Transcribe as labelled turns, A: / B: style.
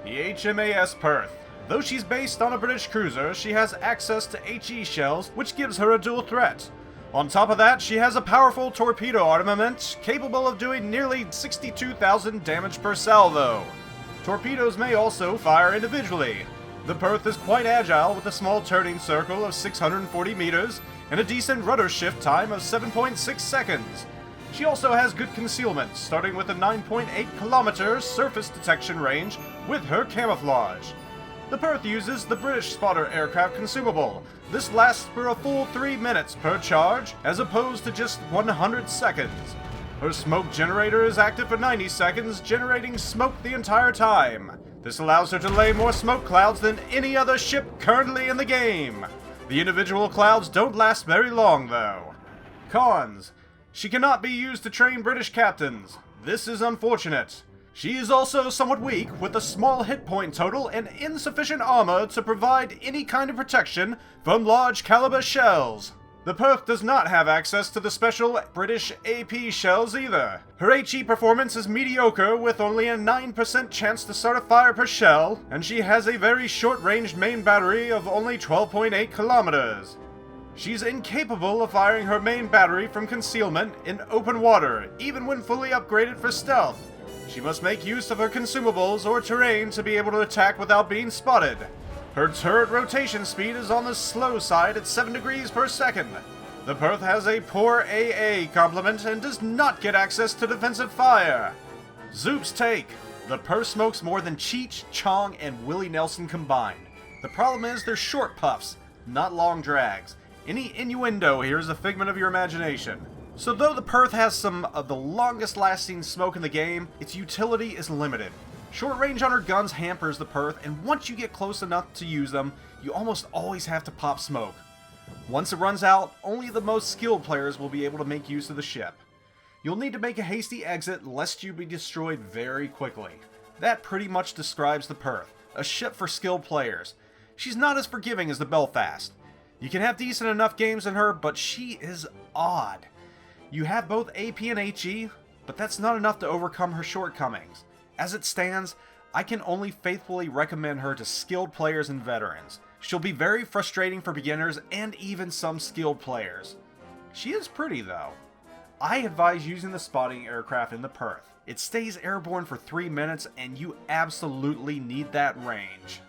A: The HMAS Perth. Though she's based on a British cruiser, she has access to HE shells, which gives her a dual threat. On top of that, she has a powerful torpedo armament, capable of doing nearly 62,000 damage per salvo. Torpedoes may also fire individually. The Perth is quite agile with a small turning circle of 640 meters and a decent rudder shift time of 7.6 seconds. She also has good concealment, starting with a 9.8 kilometer surface detection range with her camouflage. The Perth uses the British spotter aircraft consumable. This lasts for a full 3 minutes per charge, as opposed to just 100 seconds. Her smoke generator is active for 90 seconds, generating smoke the entire time. This allows her to lay more smoke clouds than any other ship currently in the game. The individual clouds don't last very long, though. Cons. She cannot be used to train British captains. This is unfortunate. She is also somewhat weak, with a small hit point total and insufficient armor to provide any kind of protection from large caliber shells. The Perth does not have access to the special British AP shells either. Her HE performance is mediocre, with only a 9% chance to start a fire per shell, and she has a very short-range main battery of only 12.8 kilometers. She's incapable of firing her main battery from concealment in open water, even when fully upgraded for stealth. She must make use of her consumables or terrain to be able to attack without being spotted. Her turret rotation speed is on the slow side at 7 degrees per second. The Perth has a poor AA complement and does not get access to defensive fire. Zoup's take. The Perth smokes more than Cheech, Chong, and Willie Nelson combined. The problem is they're short puffs, not long drags. Any innuendo here is a figment of your imagination. So though the Perth has some of the longest lasting smoke in the game, its utility is limited. Short range on her guns hampers the Perth, and once you get close enough to use them, you almost always have to pop smoke. Once it runs out, only the most skilled players will be able to make use of the ship. You'll need to make a hasty exit lest you be destroyed very quickly. That pretty much describes the Perth, a ship for skilled players. She's not as forgiving as the Belfast. You can have decent enough games in her, but she is odd. You have both AP and HE, but that's not enough to overcome her shortcomings. As it stands, I can only faithfully recommend her to skilled players and veterans. She'll be very frustrating for beginners and even some skilled players. She is pretty though. I advise using the spotting aircraft in the Perth. It stays airborne for 3 minutes and you absolutely need that range.